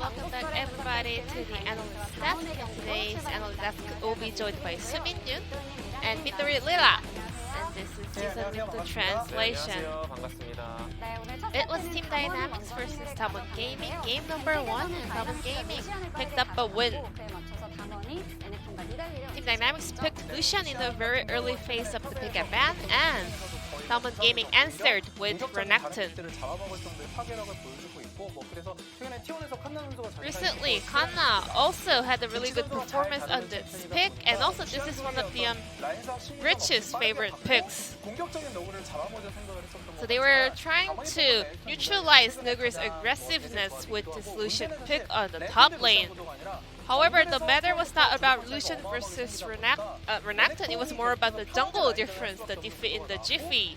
welcome back everybody to the Analyst Desk. And today's Analyst Desk will be joined by Sumin Yoon and Midori Lila. And this is season with the translation. It was Team Dynamics versus Damwon Gaming, game number 1, and Damwon Gaming picked up a win. Team Dynamics picked Lucian in the very early phase of the pick and ban, and Damwon Gaming answered with Renekton. Recently, Hanwha also had a really good performance on this pick, and also this is one of the richest favorite picks. So they were trying to neutralize Nuguri's aggressiveness with this Lucian pick on the top lane. However, the matter was not about Lucian versus Renekton, it was more about the jungle difference, the defeat in the Jiffy.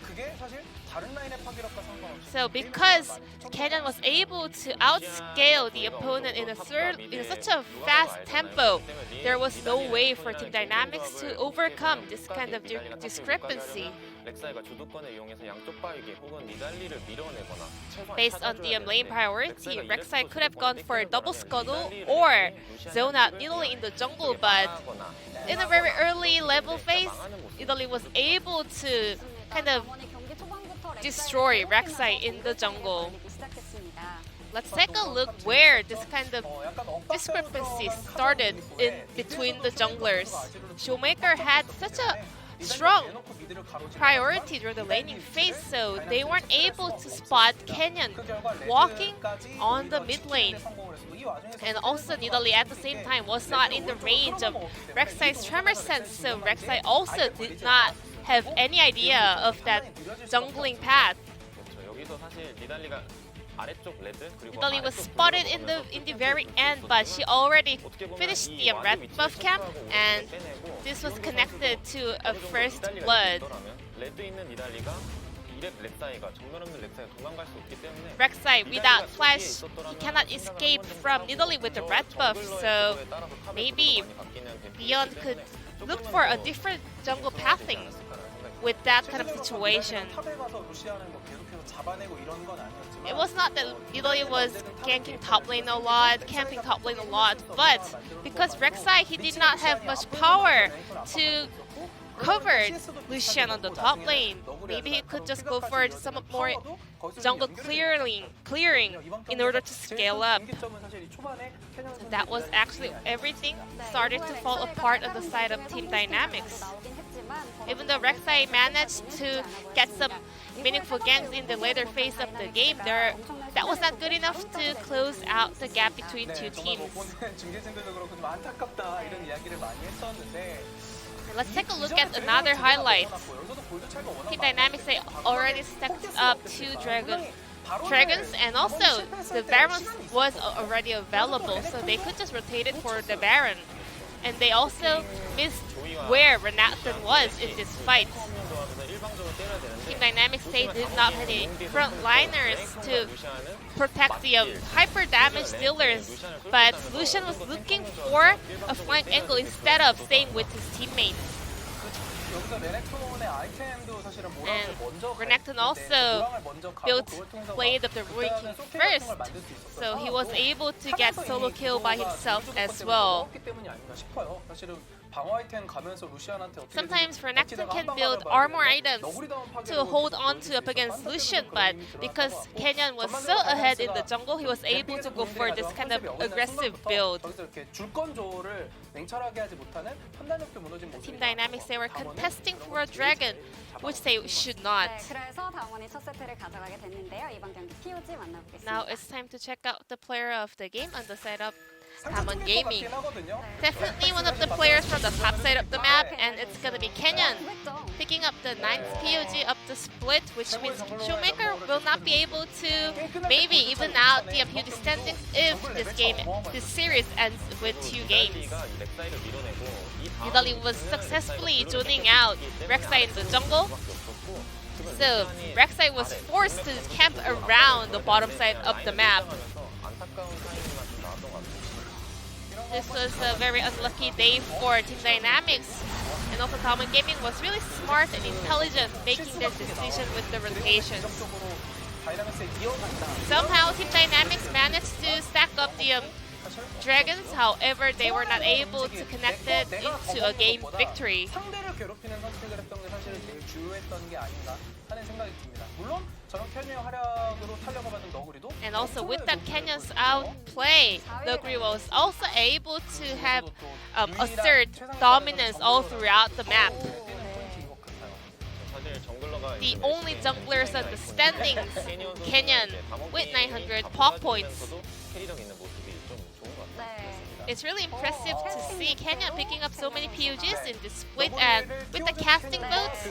So because Canyon was able to outscale the opponent in such a fast tempo, there was no way for Team Dynamics to overcome this kind of discrepancy. Based on the lane priority, Rek'Sai could have gone for a double scuttle or zone out Nidalee in the jungle, but in a very early level phase, Nidalee was able to kind of destroy Rek'Sai in the jungle. Let's take a look where this kind of discrepancy started in between the junglers. Showmaker had such a strong priority during the laning phase, so they weren't able to spot Canyon walking on the mid lane. And also Nidalee at the same time was not in the range of Rek'Sai's tremor sense, so Rek'Sai also did not have any idea of that jungling path. Nidalee was spotted in the very end, but she already finished the red buff camp, and this was connected to a first blood. Rek'Sai, without flash, he cannot escape from Nidalee with the red buff, so maybe Beyond could look for a different jungle pathing with that kind of situation. It was not that Nidalee was ganking top lane a lot, camping top lane a lot, but because Rek'Sai, he did not have much power to cover Lucian on the top lane. Maybe he could just go for some more jungle clearing in order to scale up. So that was actually everything started to fall apart on the side of Team Dynamics. Even though Rek'Sai managed to get some meaningful ganks in the later phase of the game, that was not good enough to close out the gap between two teams. Let's take a look at another highlight. Team Dynamics, they already stacked up 2 dragons, and also the Baron was already available, so they could just rotate it for the Baron. And they also missed where Renekton was in this fight. Team Dynamics, they did not have any frontliners to protect the hyper damage dealers, but Lucian was looking for a flank angle instead of staying with his teammates. And Renekton also built Blade of the Ruin King first, so he was able to get solo kill by himself as well. Sometimes Renekton can build armor items to hold on to up against Lucian, but because Canyon was so ahead in the jungle, he was able to go for this kind of aggressive build. Team Dynamics, they were contesting for a dragon, which they should not. Now it's time to check out the player of the game on the side of Damwon Gaming. Definitely one of the players from the top side of the map, and it's gonna be Canyon picking up the 9th POG of the split, which means Showmaker will not be able to maybe even out the POG standings if this series ends with 2 games. Nidalee was successfully zoning out Rek'Sai in the jungle, so Rek'Sai was forced to camp around the bottom side of the map. This was a very unlucky day for Team Dynamics, and also Damwon Gaming was really smart and intelligent making their decision with the rotations. Somehow Team Dynamics managed to stack up up the Dragons. However, they were not able to connect it into a game victory. 상대를 괴롭히는 선택을 했던 게 사실은 제일 주요했던 게 아닌가 하는 생각이 듭니다. 물론 저런 캐니언 활약으로 탄력을 받은 너구리도 And also with that Kenyon's outplay, Noguri was also able to have assert dominance all throughout the map. The only junglers at the standings, Kenyon with 900 POC points. It's really impressive to see Kenyon picking up so many POGs in this split, and with the casting votes,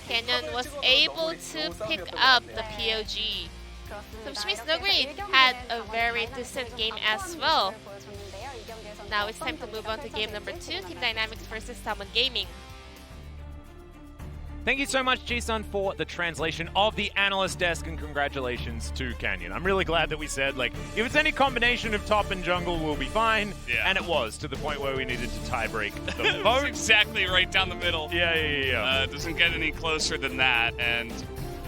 Kenyon was able to pick up the POG. So which means Noguri had a very decent game as well. Now it's time to move on to game number 2, Team Dynamics versus Salmon Gaming. Thank you so much, Jisun, for the translation of the analyst desk, and congratulations to Canyon. I'm really glad that we said, like, if it's any combination of top and jungle, we'll be fine. Yeah. And it was, to the point where we needed to tie-break the vote. Exactly right down the middle. Yeah. It doesn't get any closer than that. And,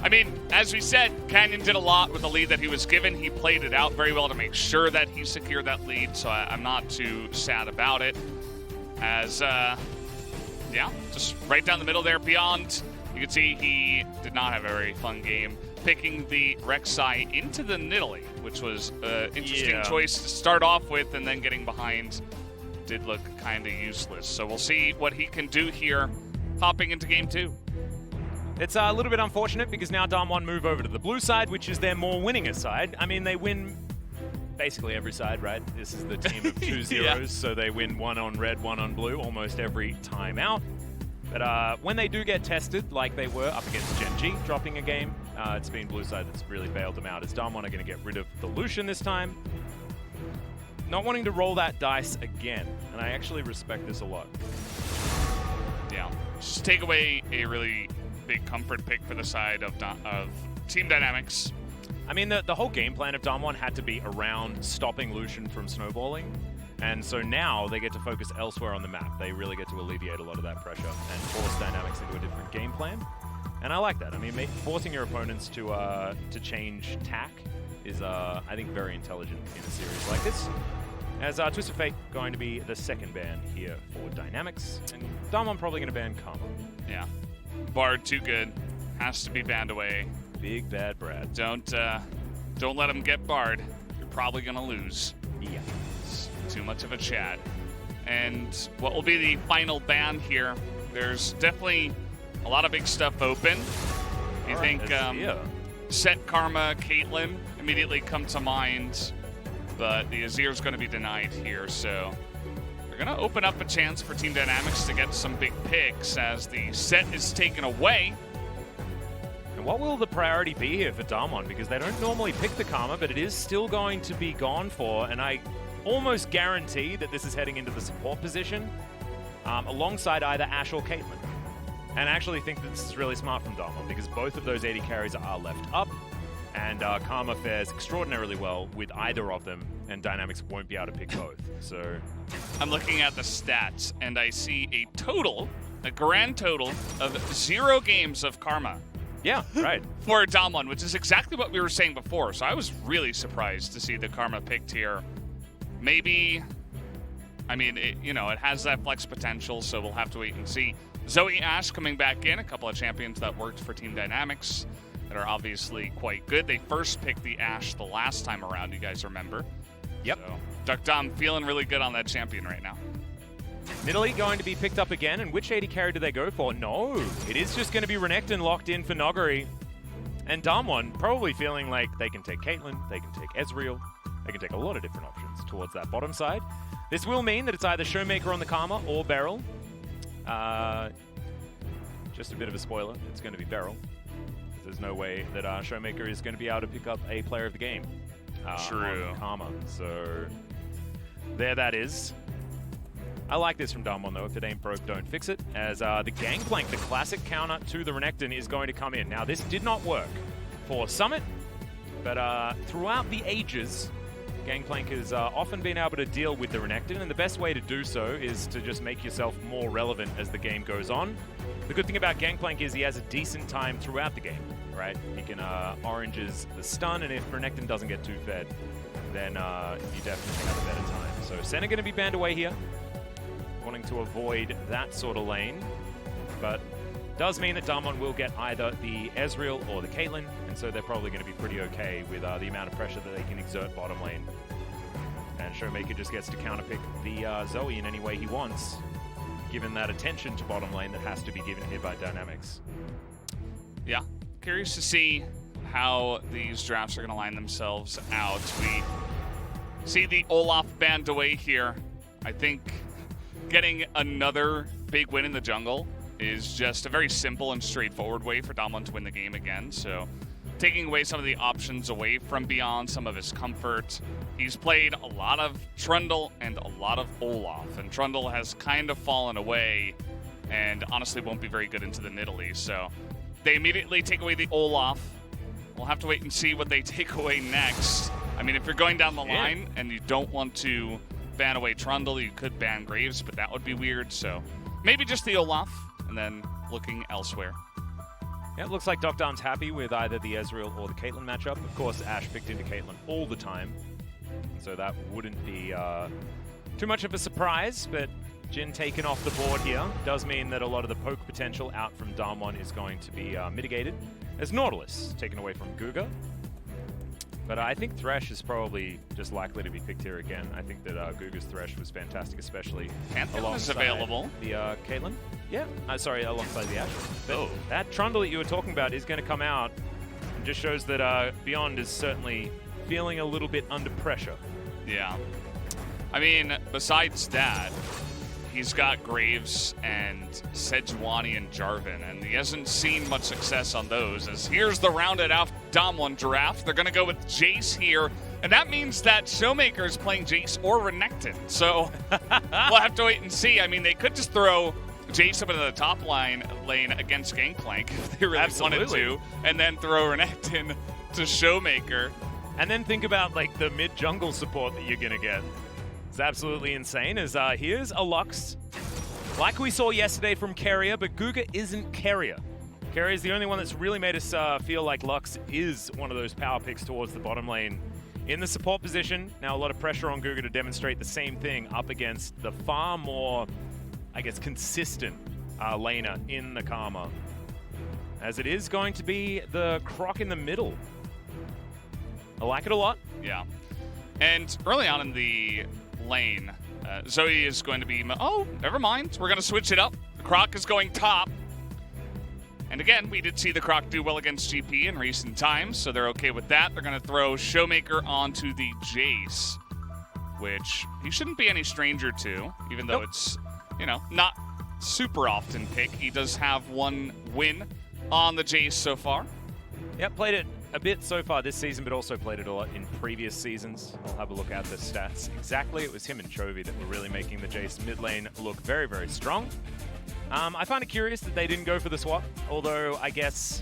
I mean, as we said, Canyon did a lot with the lead that he was given. He played it out very well to make sure that he secured that lead, so I'm not too sad about it. As, yeah, just right down the middle there. Beyond, you can see he did not have a very fun game picking the Rek'Sai into the Nidalee, which was an interesting choice to start off with, and then getting behind did look kind of useless. So we'll see what he can do here, hopping into game 2. It's a little bit unfortunate because now Damwon move over to the blue side, which is their more winning side. I mean, they win basically every side, right? This is the team of 2 zeros, so they win 1 on red, 1 on blue almost every time out. But when they do get tested, like they were up against Gen.G, dropping a game, it's been blue side that's really bailed them out, as Damwon are going to get rid of the Lucian this time. Not wanting to roll that dice again, and I actually respect this a lot. Yeah, just take away a really big comfort pick for the side of Team Dynamics. I mean, the whole game plan of Damwon had to be around stopping Lucian from snowballing. And so now they get to focus elsewhere on the map. They really get to alleviate a lot of that pressure and force Dynamics into a different game plan. And I like that. I mean, forcing your opponents to change tack is, I think, very intelligent in a series like this. As Twist of Fate going to be the second ban here for Dynamics. And Damwon probably going to ban Karma. Yeah. Bard too good. Has to be banned away. Big bad Brad. Don't let him get Bard. You're probably going to lose. Yeah. Too much of a chat. And what will be the final ban here? There's definitely a lot of big stuff open. You think Set, Karma, Caitlyn immediately come to mind, but the Azir's going to be denied here, so they're going to open up a chance for Team Dynamics to get some big picks as the Set is taken away. And what will the priority be here for Damwon? Because they don't normally pick the Karma, but it is still going to be gone for, and I almost guarantee that this is heading into the support position alongside either Ashe or Caitlyn. And I actually think that this is really smart from Damwon because both of those AD carries are left up, and Karma fares extraordinarily well with either of them, and Dynamics won't be able to pick both. So I'm looking at the stats, and I see a grand total of 0 games of Karma. Yeah, right. For Damwon, which is exactly what we were saying before. So I was really surprised to see the Karma picked here. Maybe, I mean, it has that flex potential, so we'll have to wait and see. Zoe Ashe coming back in, a couple of champions that worked for Team Dynamics that are obviously quite good. They first picked the Ashe the last time around, you guys remember. Yep. So, Duck Dom feeling really good on that champion right now. Nidalee going to be picked up again, and which AD carry do they go for? No, it is just going to be Renekton locked in for Noguri. And Damwon probably feeling like they can take Caitlyn, they can take Ezreal, they can take a lot of different options towards that bottom side. This will mean that it's either Showmaker on the Karma or Beryl. Just a bit of a spoiler, it's going to be Beryl. There's no way that Showmaker is going to be able to pick up a player of the game on Karma. So there that is. I like this from Damwon though. If it ain't broke, don't fix it. As the Gangplank, the classic counter to the Renekton, is going to come in. Now this did not work for Summit, but throughout the ages, Gangplank has often been able to deal with the Renekton, and the best way to do so is to just make yourself more relevant as the game goes on. The good thing about Gangplank is he has a decent time throughout the game, right? He can oranges the stun, and if Renekton doesn't get too fed, then you definitely have a better time. So Senna going to be banned away here, wanting to avoid that sort of lane, but does mean that Damwon will get either the Ezreal or the Caitlyn, and so they're probably going to be pretty okay with the amount of pressure that they can exert bottom lane. And Showmaker just gets to counterpick the Zoe in any way he wants, given that attention to bottom lane that has to be given here by Dynamics. Yeah, curious to see how these drafts are going to line themselves out. We see the Olaf banned away here. I think getting another big win in the jungle is just a very simple and straightforward way for Damwon to win the game again. So taking away some of the options away from Beyond, some of his comfort. He's played a lot of Trundle and a lot of Olaf, and Trundle has kind of fallen away and honestly won't be very good into the Nidalee. So they immediately take away the Olaf. We'll have to wait and see what they take away next. I mean, if you're going down the line and you don't want to ban away Trundle, you could ban Graves, but that would be weird. So maybe just the Olaf, and then looking elsewhere. Yeah, it looks like Dr. Arm's happy with either the Ezreal or the Caitlyn matchup. Of course, Ashe picked into Caitlyn all the time, so that wouldn't be too much of a surprise, but Jin taken off the board here does mean that a lot of the poke potential out from Damwon is going to be mitigated, as Nautilus taken away from Guga. But I think Thresh is probably just likely to be picked here again. I think that Guga's Thresh was fantastic, especially Pantheon is available. The Caitlyn. Yeah, sorry, alongside the Ashe. But that Trundle that you were talking about is going to come out and just shows that Beyond is certainly feeling a little bit under pressure. Yeah. I mean, besides that, he's got Graves and Sejuani and Jarvan, and he hasn't seen much success on those. As here's the rounded out Damwon draft. They're going to go with Jace here, and that means that Showmaker is playing Jace or Renekton. So we'll have to wait and see. I mean, they could just throw Jace up into the top lane against Gangplank if they really wanted to, and then throw Renekton to Showmaker. And then think about like the mid-jungle support that you're going to get. It's absolutely insane, as here's a Lux, like we saw yesterday from Keria, but Guga isn't Keria. Keria is the only one that's really made us feel like Lux is one of those power picks towards the bottom lane. In the support position, now a lot of pressure on Guga to demonstrate the same thing up against the far more, I guess, consistent laner in the Karma. As it is going to be the Croc in the middle. I like it a lot. Yeah. And early on in the lane, Zoe is going to be... Oh, never mind. We're going to switch it up. The Croc is going top. And again, we did see the Croc do well against GP in recent times, so they're okay with that. They're going to throw Showmaker onto the Jace, which he shouldn't be any stranger to, even though it's, you know, not super often pick. He does have one win on the Jace so far. Yep, played it a bit so far this season, but also played it a lot in previous seasons. I'll have a look at the stats exactly. It was him and Chovy that were really making the Jace mid lane look very, very strong. I find it curious that they didn't go for the swap, although I guess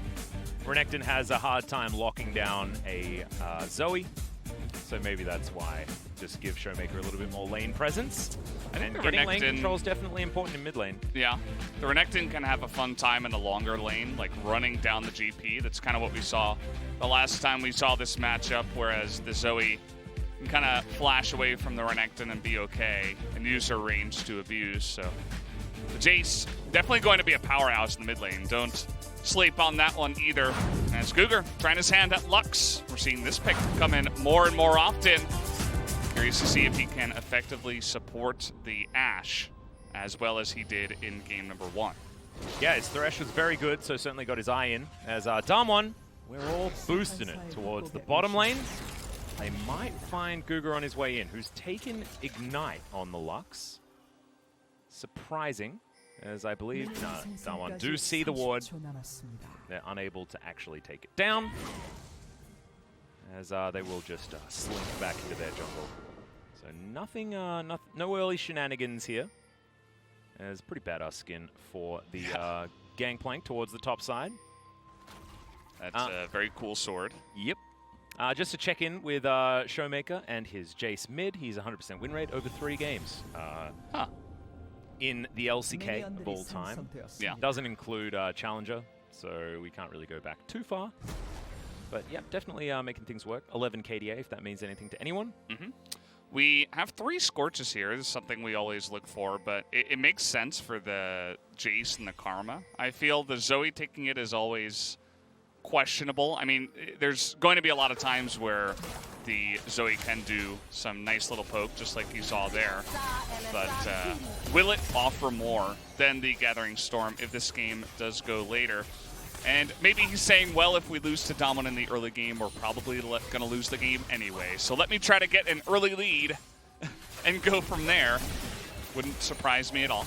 Renekton has a hard time locking down a Zoe, so maybe that's why. Just give Showmaker a little bit more lane presence. And getting lane control is definitely important in mid lane. Yeah, the Renekton can have a fun time in the longer lane, like running down the GP. That's kind of what we saw the last time we saw this matchup, whereas the Zoe can kind of flash away from the Renekton and be okay and use her range to abuse. So the Jace definitely going to be a powerhouse in the mid lane. Don't sleep on that one either. As Guga trying his hand at Lux. We're seeing this pick come in more and more often. Curious to see if he can effectively support the Ashe as well as he did in game number 1. Yeah, his Thresh was very good, so certainly got his eye in. As Damwon, we're all boosting it towards the bottom lane. They might find Guga on his way in, who's taken Ignite on the Lux. Surprising, as I believe Damwon do see the ward. They're unable to actually take it down, as they will just slink back into their jungle. So nothing, no early shenanigans here. As pretty badass skin for the Gangplank towards the top side. That's a very cool sword. Yep. Just to check in with Showmaker and his Jace mid, he's 100% win rate over 3 games. In the LCK of all time. Yeah. Doesn't include Challenger, so we can't really go back too far. But yeah, definitely making things work. 11 KDA, if that means anything to anyone. We have 3 Scorches here. This is something we always look for, but it makes sense for the Jace and the Karma. I feel the Zoe taking it is always questionable. I mean, there's going to be a lot of times where the Zoe can do some nice little poke, just like you saw there. But will it offer more than the Gathering Storm if this game does go later? And maybe he's saying, well, if we lose to Damwon in the early game, we're probably going to lose the game anyway. So let me try to get an early lead and go from there. Wouldn't surprise me at all.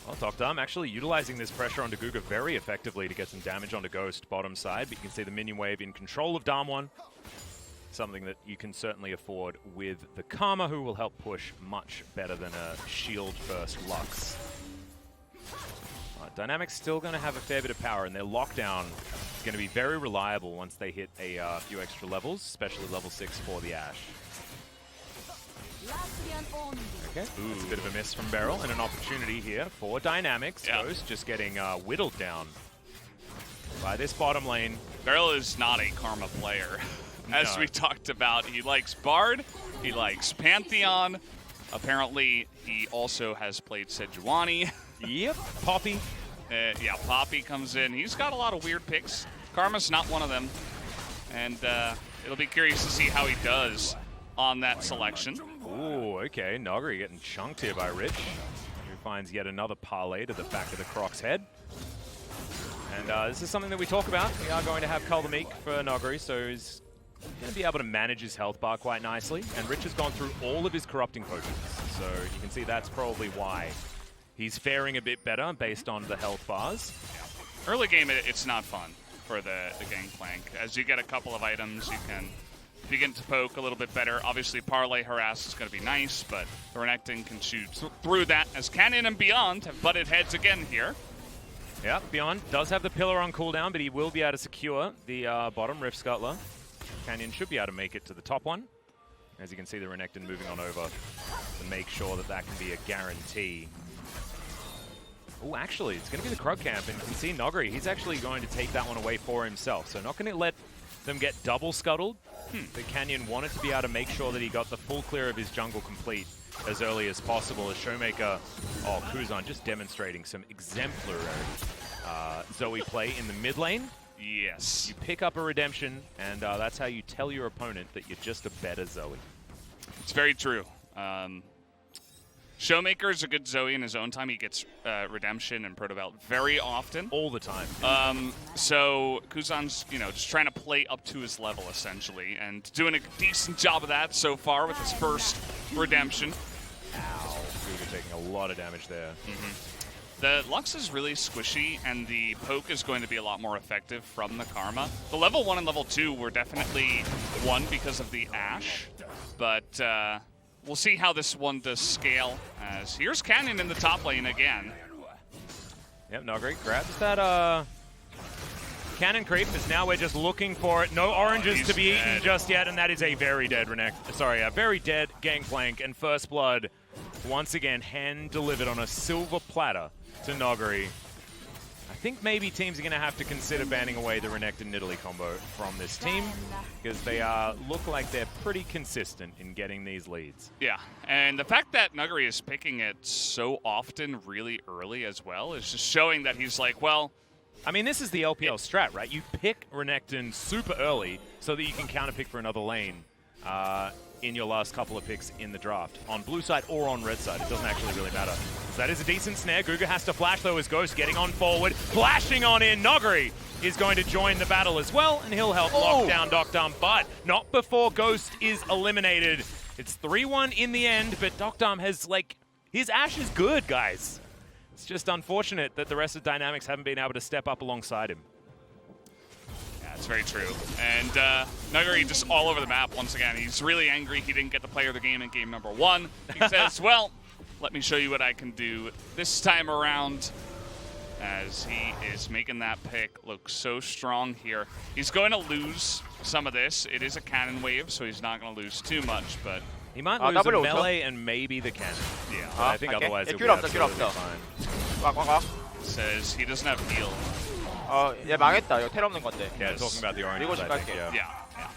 Well, Dr. actually utilizing this pressure onto Guga very effectively to get some damage onto Ghost bottom side. But you can see the minion wave in control of Damwon. Something that you can certainly afford with the Karma, who will help push much better than a shield-first Lux. Dynamic's still going to have a fair bit of power, and their lockdown is going to be very reliable once they hit a few extra levels, especially level 6 for the Ashe. Okay, that's a bit of a miss from Beryl, and an opportunity here for Dynamics. Yeah. Ghost just getting whittled down by this bottom lane. Beryl is not a Karma player. As we talked about, he likes Bard, he likes Pantheon. Apparently, he also has played Sejuani. Yep, Poppy. Yeah, Poppy comes in. He's got a lot of weird picks. Karma's not one of them. And it'll be curious to see how he does on that selection. Ooh, okay. Nogri getting chunked here by Rich, who finds yet another parlay to the back of the Croc's head. And this is something that we talk about. We are going to have Cull the Meek for Nogri, so he's going to be able to manage his health bar quite nicely. And Rich has gone through all of his corrupting potions, so you can see that's probably why he's faring a bit better based on the health bars. Early game, it's not fun for the Gangplank. As you get a couple of items, you can begin to poke a little bit better. Obviously, Parlay Harass is going to be nice, but the Renekton can shoot through that as Canyon and Beyond have butted heads again here. Yeah, Beyond does have the pillar on cooldown, but he will be able to secure the bottom Rift Scuttler. Canyon should be able to make it to the top one. As you can see, the Renekton moving on over to make sure that that can be a guarantee. Oh, actually, it's going to be the Krug camp, and you can see Nogri, he's actually going to take that one away for himself. So not going to let them get double scuttled. But Canyon wanted to be able to make sure that he got the full clear of his jungle complete as early as possible. As Showmaker, Kuzan just demonstrating some exemplary Zoe play in the mid lane. Yes. You pick up a redemption, and that's how you tell your opponent that you're just a better Zoe. It's very true. Showmaker is a good Zoe in his own time. He gets redemption and Protobelt very often. All the time. So Kuzan's, just trying to play up to his level, essentially, and doing a decent job of that so far with his first redemption. Ow. Guga taking a lot of damage there. The Lux is really squishy, and the poke is going to be a lot more effective from the Karma. The level 1 and level 2 were definitely won because of the Ashe, but we'll see how this one does scale, as here's Canyon in the top lane again. Yep, Nogri grabs that cannon creep, as now we're just looking for it. No oranges to be eaten just yet, and that is a very dead a very dead Gangplank, and First Blood once again hand-delivered on a silver platter to Nogri. I think maybe teams are going to have to consider banning away the Renekton Nidalee combo from this team, because they look like they're pretty consistent in getting these leads. Yeah, and the fact that Nogri is picking it so often really early as well is just showing that he's like, well... I mean, this is the LPL strat, right? You pick Renekton super early so that you can counterpick for another lane in your last couple of picks in the draft, on blue side or on red side. It doesn't actually really matter. So that is a decent snare. Guga has to flash, though, as Ghost getting on forward, flashing on in. Nogri is going to join the battle as well, and he'll help lock down Dokdam, but not before Ghost is eliminated. It's 3-1 in the end, but Dokdam has, his Ashe is good, guys. It's just unfortunate that the rest of Dynamics haven't been able to step up alongside him. That's very true. And Nogri just all over the map once again. He's really angry he didn't get the player of the game in game number 1. He says, well, let me show you what I can do this time around, as he is making that pick look so strong here. He's going to lose some of this. It is a cannon wave, so he's not going to lose too much, but... He might lose a melee and maybe the cannon. Yeah. But I think otherwise he'll be absolutely fine. Says he doesn't have heal. 얘 망했다. 이거 텔 없는 건데. Yeah, talking about the oranges, 밀고 I think, 갈게. yeah. Yeah.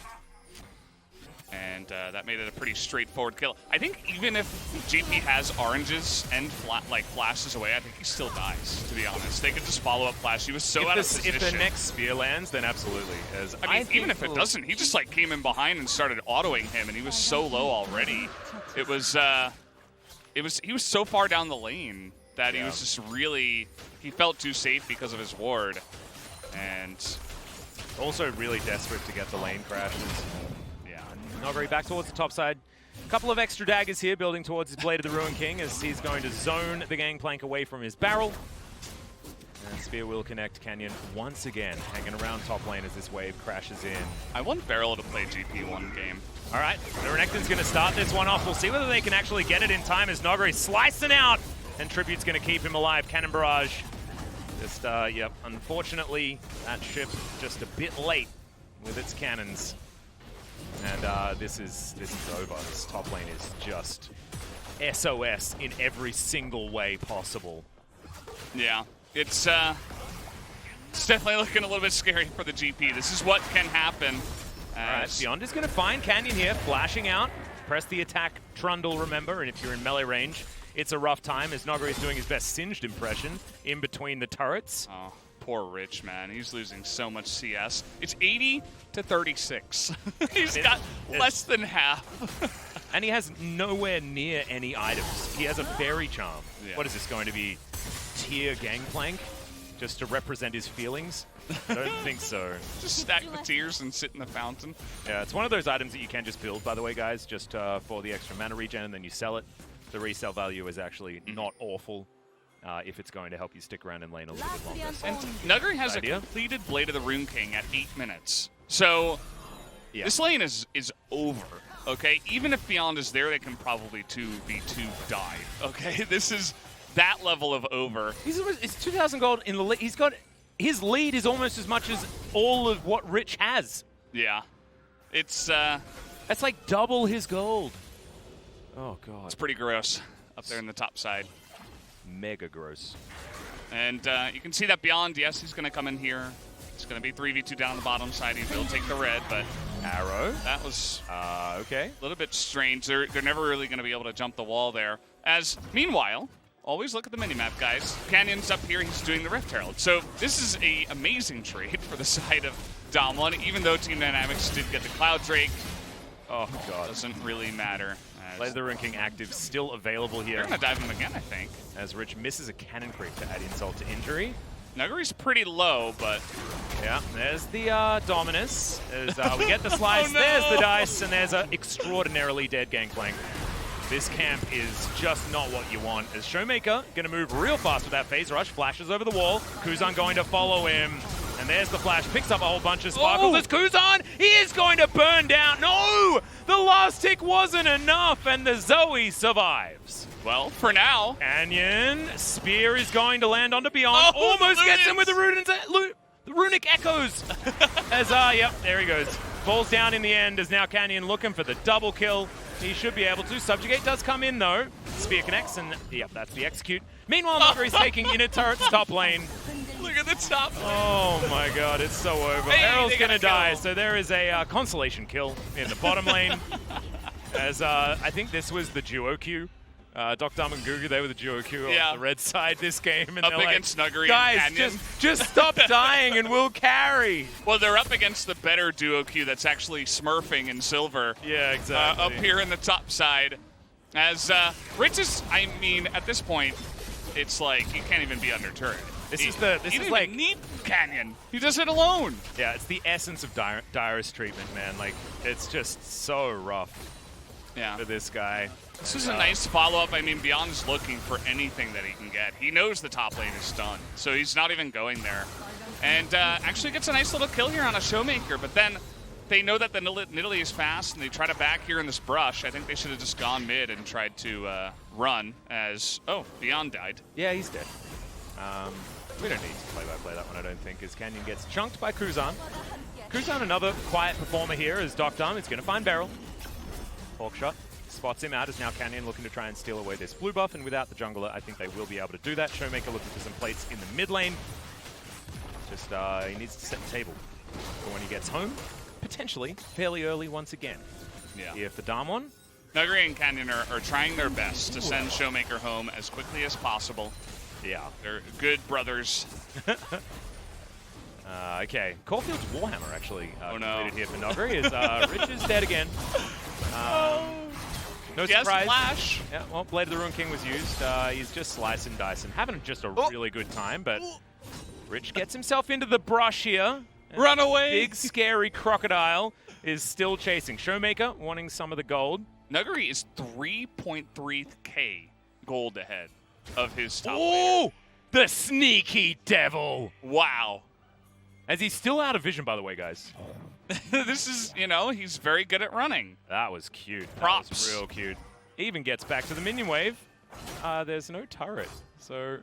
And that made it a pretty straightforward kill. I think even if GP has oranges and flashes away, I think he still dies, to be honest. They could just follow up flash. He was so out of position. If the next spear lands, then absolutely. I mean, even if it doesn't, he just like came in behind and started autoing him, and he was so low already. He was so far down the lane that he was just really, he felt too safe because of his ward. And also really desperate to get the lane crashes. Yeah, Noguri back towards the top side. A couple of extra daggers here building towards his Blade of the Ruin King as he's going to zone the gangplank away from his barrel. And Spear will connect Canyon once again, hanging around top lane as this wave crashes in. I want Beryl to play GP one game. All right, the Renekton's going to start this one off. We'll see whether they can actually get it in time as Noguri slicing out. And Tribute's going to keep him alive. Cannon Barrage. Just, yep, unfortunately, that ship just a bit late with its cannons. And this is over. This top lane is just SOS in every single way possible. Yeah, it's definitely looking a little bit scary for the GP. This is what can happen. All right, Beyond is going to find Canyon here, flashing out. Press the attack trundle, remember, and if you're in melee range, it's a rough time as Noguri is doing his best Singed impression in between the turrets. Oh, poor Rich, man. He's losing so much CS. It's 80 to 36. He's got less than half. And he has nowhere near any items. He has a Fairy Charm. Yeah. What is this going to be? Tier Gangplank? Just to represent his feelings? I don't think so. Just stack the tears and sit in the fountain. Yeah, it's one of those items that you can just build, by the way, guys, just for the extra mana regen, and then you sell it. The resale value is actually not awful if it's going to help you stick around in lane a little bit longer. So And Nuguri has a completed Blade of the Rune King at 8 minutes. So this lane is over, okay? Even if Beyond is there, they can probably 2v2 die, okay? This is that level of over. It's 2,000 gold in the lead. He's got, his lead is almost as much as all of what Rich has. Yeah. It's that's like double his gold. Oh, God. It's pretty gross up there in the top side. Mega gross. And you can see that Beyond, yes, he's going to come in here. It's going to be 3v2 down on the bottom side. He will take the red, but Arrow. That was okay. A little bit strange. They're never really going to be able to jump the wall there. As, meanwhile, always look at the minimap, guys. Canyon's up here. He's doing the Rift Herald. So this is an amazing trade for the side of Dom1, even though Team Dynamics did get the Cloud Drake. Oh, God. Doesn't really matter. Blade of the Rune King active still available here. They're going to dive him again, I think. As Rich misses a cannon creep to add insult to injury. Nuguri's pretty low, but... Yeah, there's the Dominus. As we get the slice, Oh, no! There's the dice, and there's an extraordinarily dead Gangplank. This camp is just not what you want. As Showmaker going to move real fast with that phase rush, flashes over the wall. Kuzan going to follow him. And there's the flash, picks up a whole bunch of sparkles. It's Kuzan, he is going to burn down. No, the last tick wasn't enough, and the Zoe survives. Well, for now. Canyon, spear is going to land onto Beyond. Almost gets him with the runic echoes. As, yep, there he goes. Falls down in the end as now Canyon looking for the double kill. He should be able to. Subjugate does come in though. Spear connects and, yep, that's the execute. Meanwhile, Nuguri's taking inner turrets top lane. Look at the top lane. Oh my God, it's so over. Hey, Errol's gonna die, kill. so there is a consolation kill in the bottom lane. As I think this was the duo queue. Doc Dum and Gugu, they were the duo queue on the red side this game. And up they're against like, Nuguri guys, and Canyon. just stop dying and we'll carry. Well, they're up against the better duo queue that's actually smurfing in silver. Yeah, exactly. Up here in the top side. As Rich is, I mean, at this point, it's like you can't even be under turret. This he is didn't like even need Canyon. He does it alone. Yeah, it's the essence of Dyrus treatment, man. Like, it's just so rough for this guy. This is a nice follow-up. I mean, Beyond's looking for anything that he can get. He knows the top lane is done, so he's not even going there. And actually gets a nice little kill here on a Showmaker, but then they know that the Nidalee is fast, and they try to back here in this brush. I think they should have just gone mid and tried to run as... Oh, Beyond died. Yeah, he's dead. We don't need to play-by-play that one, I don't think, as Canyon gets chunked by Kuzan. Kuzan, another quiet performer here, as Doc Dum is going to find Beryl. Hawk shot. Spots him out as now Canyon looking to try and steal away this blue buff, and without the jungler, I think they will be able to do that. Showmaker looking for some plates in the mid lane. Ghost. He needs to set the table for when he gets home, potentially fairly early once again. Yeah. Here for Damwon. Nuguri and Canyon are trying their best to send Showmaker home as quickly as possible. Yeah. They're good brothers. Okay, Caulfield's Warhammer actually no. completed here for Nuguri. Is Rich is dead again. No He has surprise. Flash. Yeah, well, Blade of the Ruin King was used. He's just slicing dicing, having just a really good time, but Rich gets himself into the brush here. Run away! Big scary crocodile is still chasing. Showmaker wanting some of the gold. Nuguri is 3.3k gold ahead of his top Oh, laner. the sneaky devil! Wow. As he's still out of vision, by the way, guys. This is, you know, he's very good at running. That was cute. Props. That was real cute. Even gets back to the minion wave. There's no turret, so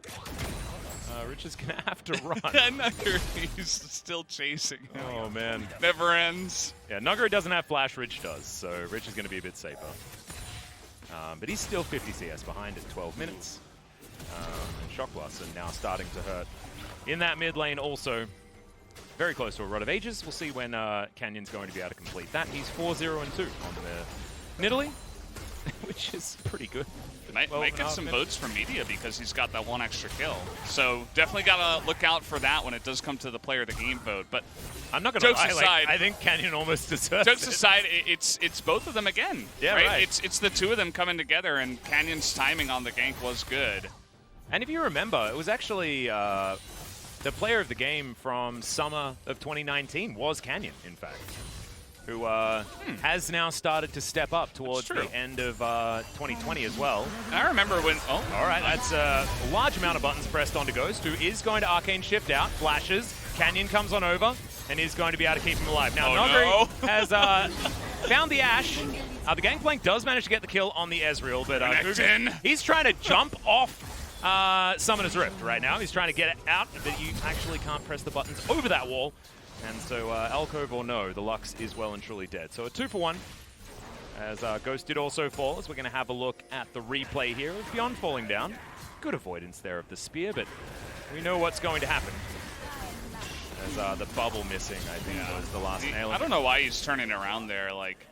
Rich is gonna have to run. Nuguri's still chasing him. Oh man. Never ends. Yeah, Nuguri doesn't have flash, Rich does, so Rich is gonna be a bit safer. But he's still 50 CS behind at 12 minutes. And Shock Blasts are now starting to hurt. In that mid lane also, very close to a Rod of Ages. We'll see when Canyon's going to be able to complete that. He's 4-0-2 on the Nidalee, which is pretty good. Might get some votes from media because he's got that one extra kill. So definitely got to look out for that when it does come to the player of the game vote. But I'm not going to lie, aside, I think Canyon almost deserves jokes it. aside, it's both of them again. Yeah, right. It's the two of them coming together, and Canyon's timing on the gank was good. And if you remember, it was actually the player of the game from summer of 2019 was Canyon, in fact, who has now started to step up towards the end of 2020 as well. I remember when... Oh, all right, that's a large amount of buttons pressed onto Ghost, who is going to Arcane Shift out, flashes, Canyon comes on over, and is going to be able to keep him alive. Now, Nuguri has found the Ashe. The Gangplank does manage to get the kill on the Ezreal, but he's trying to jump off Summoner's Rift right now. He's trying to get it out, but you actually can't press the buttons over that wall. And so Alcove or no, the Lux is well and truly dead. So a 2-for-1, as Ghost did also fall, as we're going to have a look at the replay here of Beyond falling down. Good avoidance there of the spear, but we know what's going to happen. As the bubble missing, I think, was the last nail. I don't know why he's turning around there. Like,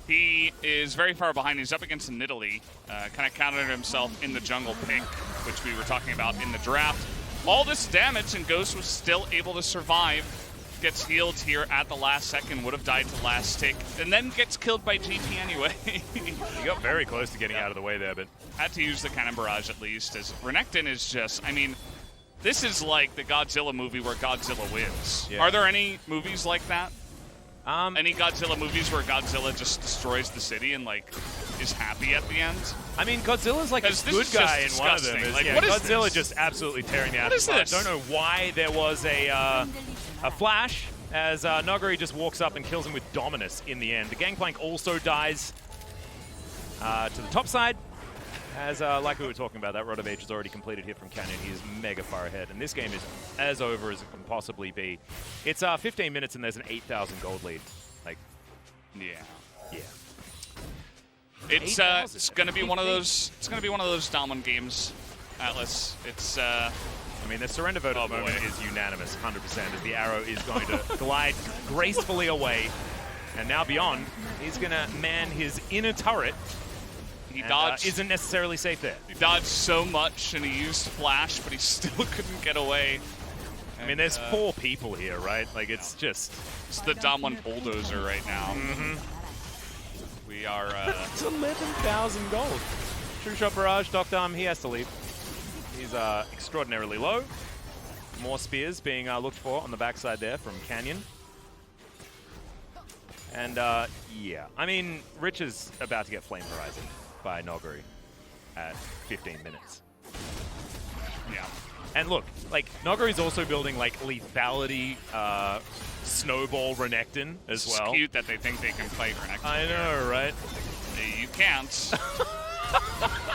he is very far behind. He's up against Nidalee. Kind of countered himself in the jungle pick, which we were talking about in the draft. All this damage, and Ghost was still able to survive. Gets healed here at the last second, would have died to last tick, and then gets killed by GT anyway. He got very close to getting out of the way there, but... Had to use the cannon barrage at least, as Renekton is just, I mean, this is like the Godzilla movie where Godzilla wins. Yeah. Are there any movies like that? Any Godzilla movies where Godzilla just destroys the city and, like, is happy at the end? I mean, Godzilla's like a good guy in one of them. Like, yeah, what is Godzilla this? just absolutely tearing the out of this? I don't know why there was a flash as Nuguri just walks up and kills him with Dominus in the end. The Gangplank also dies to the top side. As like we were talking about, that Rod of Age is already completed here from Canyon. He is mega far ahead, and this game is as over as it can possibly be. It's 15 minutes and there's an 8,000 gold lead. Like, yeah. It's gonna be one of those. It's gonna be one of those Damwon games, Atlas. It's. I mean, the surrender vote at the moment is unanimous, 100%, as the arrow is going to glide gracefully away. And now Beyond, he's going to man his inner turret. He dodged. Isn't necessarily safe there. He dodged so much, and he used Flash, but he still couldn't get away. I mean, there's 4 people here, right? Like, it's just... It's the Damwon bulldozer right now. We are... It's 11,000 gold. True Shot Barrage, Dr. he has to leave. He's extraordinarily low. More spears being looked for on the backside there from Canyon. And yeah, I mean, Rich is about to get Flame Horizon by Nuguri at 15 minutes. Yeah. And look, like, Noguri's also building, like, lethality, snowball Renekton as well. It's cute that they think they can fight Renekton. I know, right? You can't.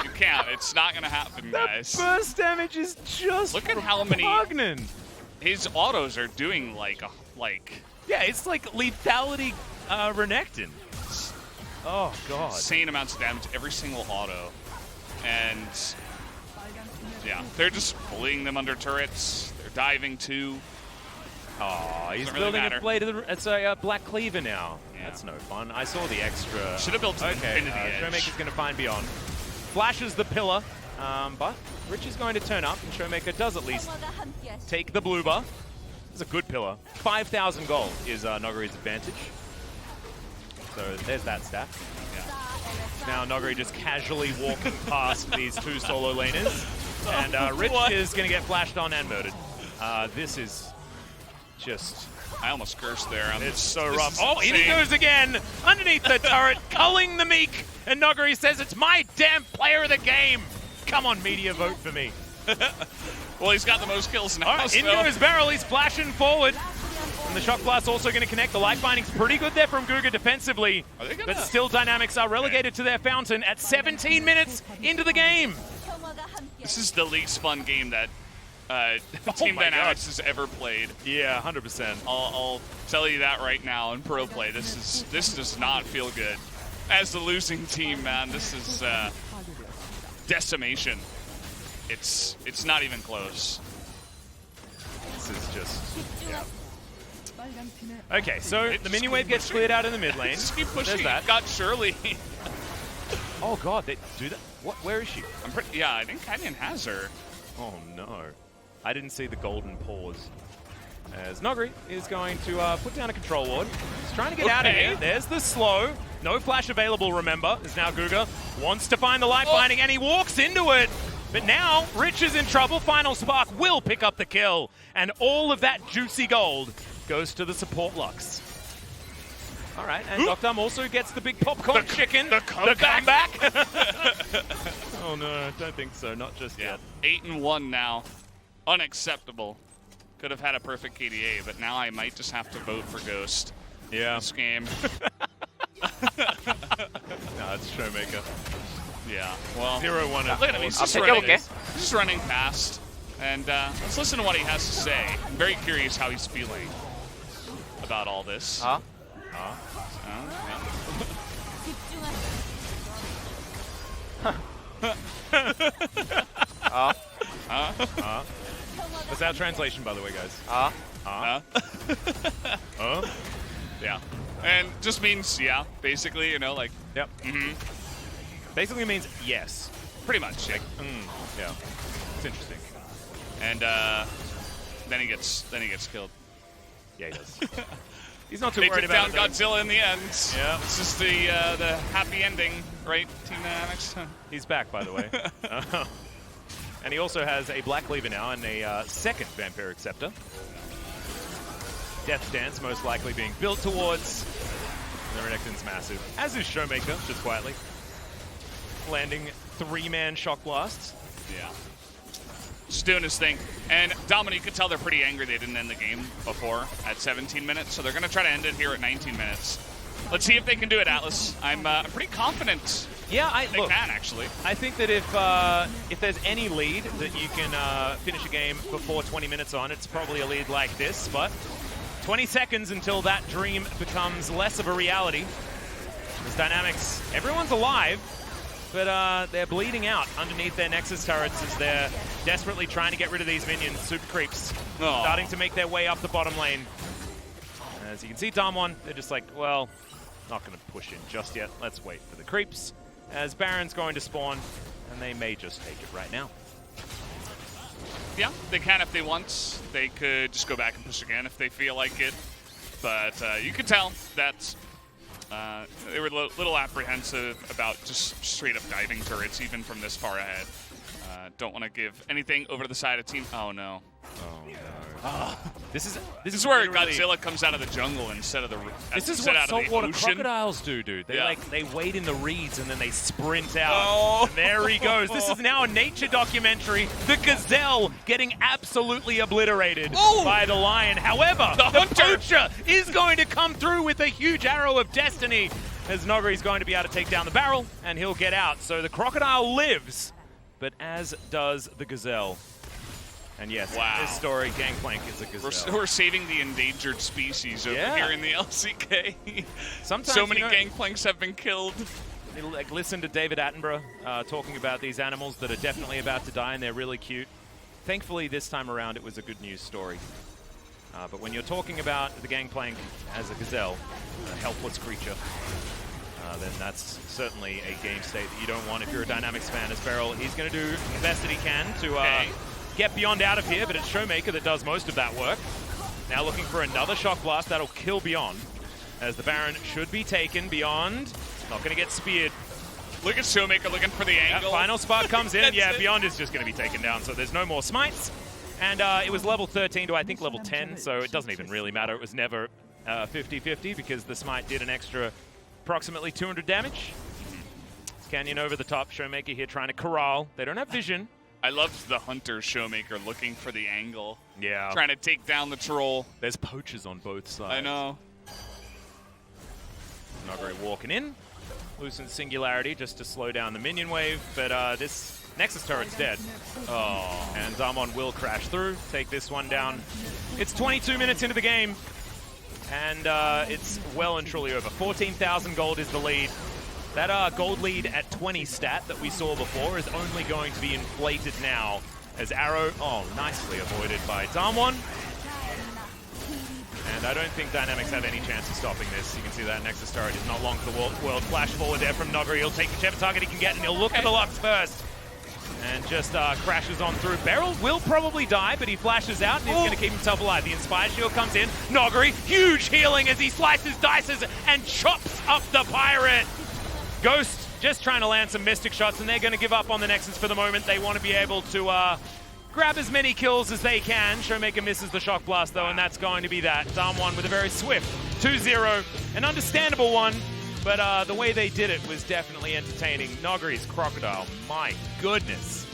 You can't. It's not going to happen, guys. That burst damage is just Look at how many... repugnant. His autos are doing, like... Yeah, it's like lethality Renekton. Oh, God. Insane amounts of damage every single auto. And... yeah, they're just bullying them under turrets. They're diving too. Oh, he's Doesn't really building matter. a blade. It's a Black Cleaver now. Yeah. That's no fun. I saw the extra. Should have built an Infinity Edge. Showmaker's going to find Beyond. Flashes the pillar, but Rich is going to turn up, and Showmaker does at least take the blue buff. It's a good pillar. 5,000 gold is Nogari's advantage. So there's that stat. Now Nogari just casually walking past these two solo laners. And Rich is going to get flashed on and murdered. This is just... I almost cursed there. It's so rough. Oh, in he goes again! Underneath the turret, culling the Meek! And Nogari says, it's my damn player of the game! Come on, media, vote for me. Well, he's got the most kills now. All right, in goes Barrel, he's flashing forward. And the Shock Blast also going to connect. The life binding's pretty good there from Guga defensively. Are they gonna... But still Dynamics are relegated to their fountain at 17 minutes into the game. This is the least fun game that Team Dynamics has ever played. Yeah, 100%. I'll tell you that right now in pro play. This does not feel good. As the losing team, man, this is decimation. It's not even close. This is just, yeah. Okay, so the minion wave gets cleared out in the mid lane. Just keep pushing. There's that. Got Shirley. Oh god, they do that? What? Where is she? Yeah, I think Canyon has her. Oh no. I didn't see the golden pause. As Nogari is going to put down a control ward. He's trying to get out of here. There's the slow. No flash available, remember, as now Guga wants to find the life binding, and he walks into it. But now, Rich is in trouble. Final Spark will pick up the kill. And all of that juicy gold goes to the support Lux. All right, and Doctum also gets the big popcorn chicken. The comeback. Oh no, don't think so. Not just yet. 8-1 now. Unacceptable. Could have had a perfect KDA, but now I might just have to vote for Ghost. Yeah. This game. No, it's Showmaker. Yeah. Well, 0-1. Look at him. He's just running past. And let's listen to what he has to say. I'm very curious how he's feeling about all this. 아? What's that translation, by the way, guys? Yeah. And just means, yeah, basically, you know, like... Yep. Basically means yes. Pretty much, yeah. Yeah. It's interesting. And then he gets killed. Yeah, he does. He's not too They worried took about down it. Godzilla in the end. Yeah. This is the happy ending, right, Team Dynamics? He's back, by the way. And he also has a Black Cleaver now and a second Vampiric Scepter. Death Dance most likely being built towards. The Renekton's massive, as is Showmaker, just quietly. Landing 3-man Shock Blasts. Yeah. Just doing his thing. And Dominic, you could tell they're pretty angry they didn't end the game before at 17 minutes, so they're going to try to end it here at 19 minutes. Let's see if they can do it, Atlas. I'm pretty confident Yeah, they can, actually. I think that if there's any lead that you can finish a game before 20 minutes on, it's probably a lead like this, but 20 seconds until that dream becomes less of a reality. As Dynamics, everyone's alive, but they're bleeding out underneath their Nexus turrets as they're desperately trying to get rid of these minions. Super creeps starting to make their way up the bottom lane. As you can see, Damwon, they're just like, well, not going to push in just yet. Let's wait for the creeps. As Baron's going to spawn, and they may just take it right now. Yeah, they can if they want. They could just go back and push again if they feel like it. But you could tell that they were a little apprehensive about just straight up diving turrets, even from this far ahead. Don't want to give anything over to the side of team. Oh no. Oh no. This is where Godzilla comes out of the jungle instead of the This is what saltwater crocodiles do, dude. They they wait in the reeds and then they sprint out. Oh. And there he goes. This is now a nature documentary. The gazelle getting absolutely obliterated by the lion. However, the poacher is going to come through with a huge arrow of destiny as Nogari's going to be able to take down the barrel and he'll get out. So the crocodile lives, but as does the gazelle. And yes, this story, Gangplank is a gazelle. We're saving the endangered species over here in the LCK. Sometimes so many Gangplanks have been killed. Like, listen to David Attenborough talking about these animals that are definitely about to die, and they're really cute. Thankfully, this time around, it was a good news story. But when you're talking about the Gangplank as a gazelle, a helpless creature, then that's certainly a game state that you don't want if you're a Dynamics fan. As Beryl, he's going to do the best that he can to get Beyond out of here, but it's Showmaker that does most of that work. Now looking for another Shock Blast that'll kill Beyond, as the Baron should be taken. Beyond not going to get speared. Look at Showmaker looking for the angle. Final Spark comes in. Yeah, Beyond is just going to be taken down, so there's no more smites. And it was level 13 to, I think, level 10, so it doesn't even really matter. It was never 50-50 because the smite did an extra approximately 200 damage. Canyon over the top. Showmaker here trying to corral. They don't have vision. I loved the Hunter Showmaker looking for the angle. Yeah. Trying to take down the troll. There's poachers on both sides. I know. Noguri walking in. Loosen Singularity just to slow down the minion wave, but this Nexus turret's dead. Oh, and Damwon will crash through, take this one down. It's 22 minutes into the game, and it's well and truly over. 14,000 gold is the lead. That gold lead at 20 stat that we saw before is only going to be inflated now as Arrow, nicely avoided by Damwon. And I don't think Dynamics have any chance of stopping this. You can see that Nexus turret is not long for the world. Flash forward there from Noguri. He'll take whichever target he can get, and he'll look for the Lux first. And just crashes on through. Beryl will probably die, but he flashes out, and he's going to keep himself alive. The Inspired Shield comes in. Noguri, huge healing as he slices, dices, and chops up the Pirate. Ghost just trying to land some Mystic shots, and they're going to give up on the Nexus for the moment. They want to be able to grab as many kills as they can. Showmaker misses the Shock Blast, though, and that's going to be that. Damwon with a very swift 2-0. An understandable one, but the way they did it was definitely entertaining. Noguri's Crocodile, my goodness.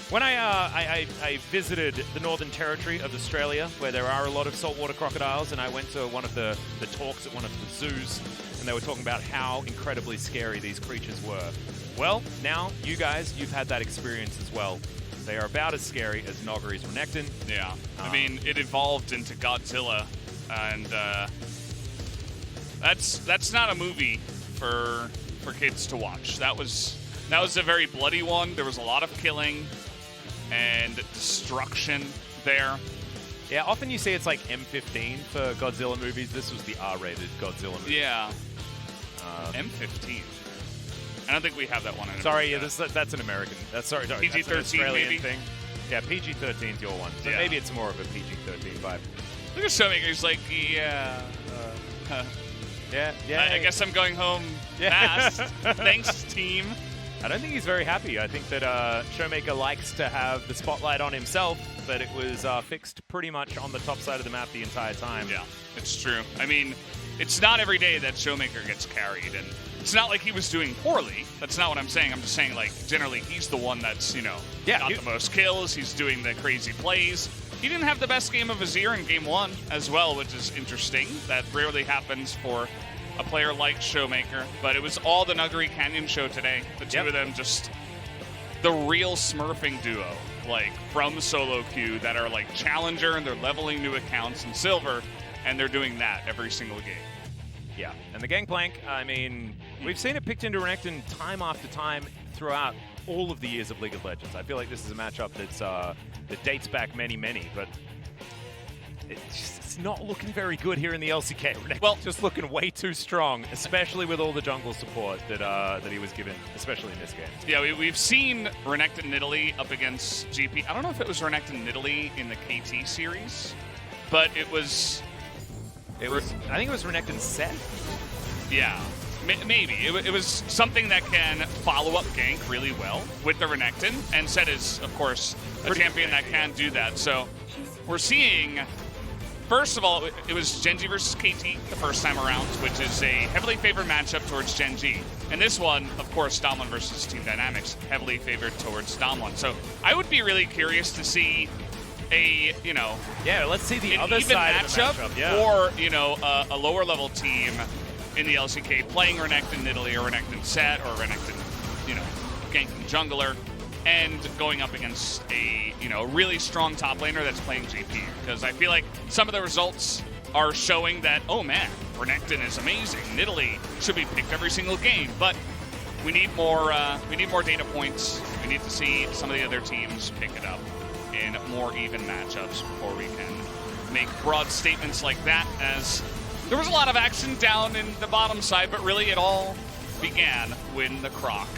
When I visited the Northern Territory of Australia, where there are a lot of saltwater crocodiles, and I went to one of the talks at one of the zoos, and they were talking about how incredibly scary these creatures were. Well, now you guys, you've had that experience as well. They are about as scary as Noguri's Renekton. Yeah, I mean, it evolved into Godzilla, and that's not a movie for kids to watch. That was a very bloody one. There was a lot of killing and destruction there. Yeah, often you see it's like M15 for Godzilla movies. This was the R-rated Godzilla movie. Yeah. M15. I don't think we have that one. Sorry, yeah, that's an American. Sorry, PG-13 that's an Australian maybe? Thing. Yeah, PG-13 is your one. So maybe it's more of a PG-13 vibe. Look at Showmaker. He's like, yeah. I guess I'm going home fast. Thanks, team. I don't think he's very happy. I think that Showmaker likes to have the spotlight on himself, but it was fixed pretty much on the top side of the map the entire time. Yeah, it's true. I mean, it's not every day that Showmaker gets carried, and it's not like he was doing poorly. That's not what I'm saying. I'm just saying, like, generally he's the one that's, got the most kills. He's doing the crazy plays. He didn't have the best game of his year in Game 1 as well, which is interesting. That rarely happens for a player like Showmaker. But it was all the Nuggery Canyon show today. The two of them just the real smurfing duo, like, from solo queue that are, like, challenger, and they're leveling new accounts in silver, and they're doing that every single game. Yeah, and the Gangplank, I mean, we've seen it picked into Renekton time after time throughout all of the years of League of Legends. I feel like this is a matchup that's that dates back many, but it's not looking very good here in the LCK. Renekton's just looking way too strong, especially with all the jungle support that he was given, especially in this game. Yeah, we've seen Renekton Nidalee up against GP. I don't know if it was Renekton Nidalee in the KT series, but it was... I think it was Renekton Set. Yeah, maybe. It was something that can follow up gank really well with the Renekton, and Set is, of course, a champion that can do that. So we're seeing, first of all, it was Gen.G versus KT the first time around, which is a heavily favored matchup towards Gen.G. And this one, of course, Damwon versus Team Dynamics, heavily favored towards Damwon. So I would be really curious to see let's see the other even side matchup, of the matchup, or a lower level team in the LCK playing Renekton Nidalee or Renekton Set or Renekton, ganking jungler, and going up against a really strong top laner that's playing GP. Because I feel like some of the results are showing that, oh man, Renekton is amazing. Nidalee should be picked every single game, but we need more. We need more data points. We need to see some of the other teams pick it up in more even matchups before we can make broad statements like that, as there was a lot of action down in the bottom side, but really it all began when the Croc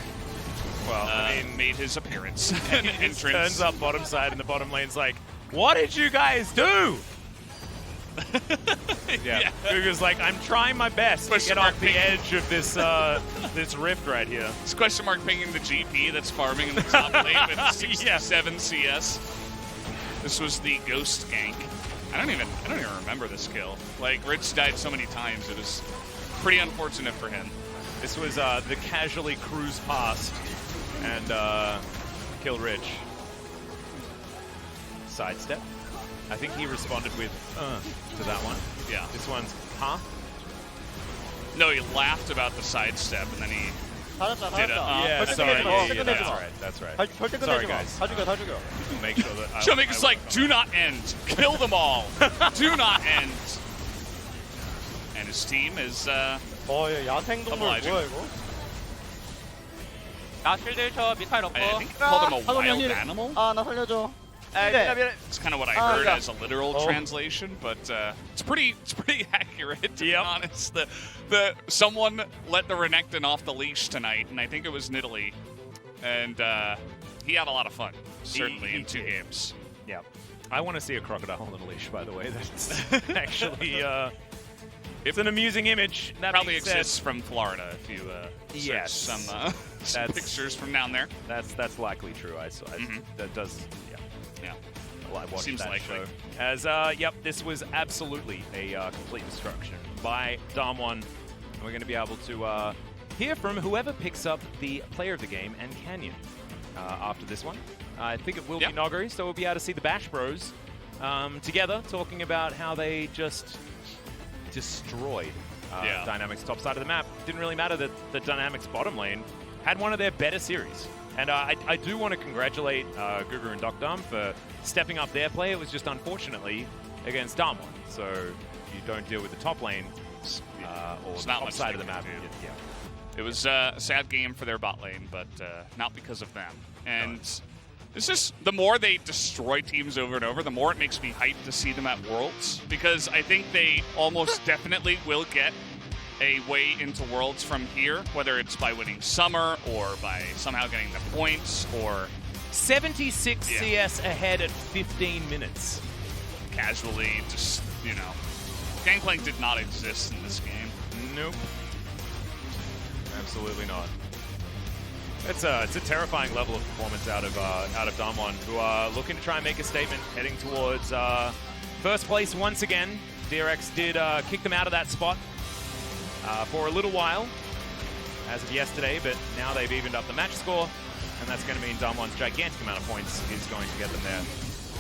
made his appearance and entrance. Turns up bottom side, and the bottom lane's like, "What did you guys do?" Yeah. Gugu's like, "I'm trying my best to get off the edge of this this rift right here." This question mark pinging the GP that's farming in the top lane with 67 CS. This was the Ghost gank. I don't even remember this kill. Like, Rich died so many times, it was pretty unfortunate for him. This was the casually cruise past and killed Rich. Sidestep. I think he responded with to that one. Yeah. This one's huh? No, he laughed about the sidestep and then he did it. Yeah, sorry. Yeah, that's right. Sorry, guys. Make sure that Showmaker's like, do not end. Kill them all. Do not end. And his team is obliging. 나 쉴드 쳐 미카엘 없고. I think he called him a wild animal. 나 살려줘. It's kind of what I heard as a literal translation, but it's pretty accurate, to be honest. Someone let the Renekton off the leash tonight, and I think it was Nidalee, and he had a lot of fun, certainly, in 2 games. Yeah. I want to see a crocodile on a leash, by the way. That's actually it's an amusing image. That probably exists from Florida if you search some pictures from down there. That's likely true. That does. Yeah. Well, I watched Seems that likely. show. As, this was absolutely a complete destruction by Damwon. And we're going to be able to hear from whoever picks up the player of the game and Canyon after this one. I think it will be Noggery, so we'll be able to see the Bash Bros together talking about how they just destroyed Dynamics top side of the map. Didn't really matter that the Dynamics bottom lane had one of their better series. And I do want to congratulate Gugu and Dokdam for stepping up their play. It was just unfortunately against Damwon. So you don't deal with the top lane or the top side of the map. Yeah. It was a sad game for their bot lane, but not because of them. And it's just, the more they destroy teams over and over, the more it makes me hyped to see them at Worlds. Because I think they almost definitely will get a way into Worlds from here, whether it's by winning Summer or by somehow getting the points or 76 CS ahead at 15 minutes. Casually, just, Gangplank did not exist in this game. Nope. Absolutely not. It's a terrifying level of performance out of Damwon, who are looking to try and make a statement, heading towards first place once again. DRX did kick them out of that spot for a little while, as of yesterday, but now they've evened up the match score, and that's going to mean Damwon's gigantic amount of points is going to get them there.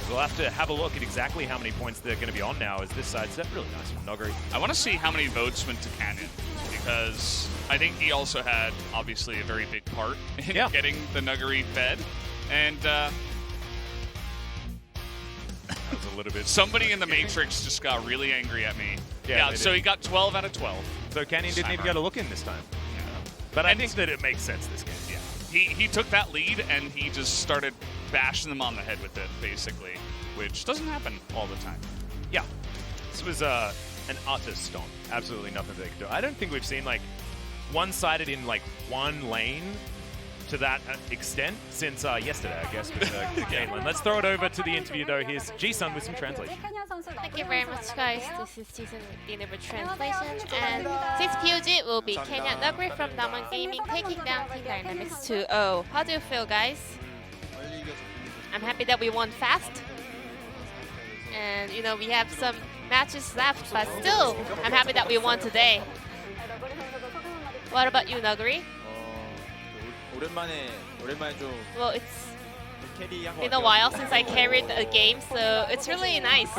We'll have to have a look at exactly how many points they're going to be on now, as this sidestep really nice from Noggery. I want to see how many votes went to Canyon, because I think he also had, obviously, a very big part in getting the Nuggery fed, and was a little bit. Somebody in the Matrix just got really angry at me. Yeah, so he got 12 out of 12. So Canyon didn't even go to look in this time. Yeah. But I think that it makes sense this game. Yeah. He took that lead and he just started bashing them on the head with it, basically, which doesn't happen all the time. Yeah. This was an utter stomp. Absolutely nothing they could do. I don't think we've seen like one-sided in like one lane to that extent since yesterday, I guess, with Caitlin. Let's throw it over to the interview, though. Here's Ji-sun with some translation. Thank you very much, guys. This is Ji-sun with the translation. And this POG will be Kenya Nuggery from Damwon Gaming taking down Team Dynamics 2-0. How do you feel, guys? I'm happy that we won fast. And, you know, we have some matches left, but still, I'm happy that we won today. What about you, Nuggery? Well, it's been a while since I carried a game, so it's really nice.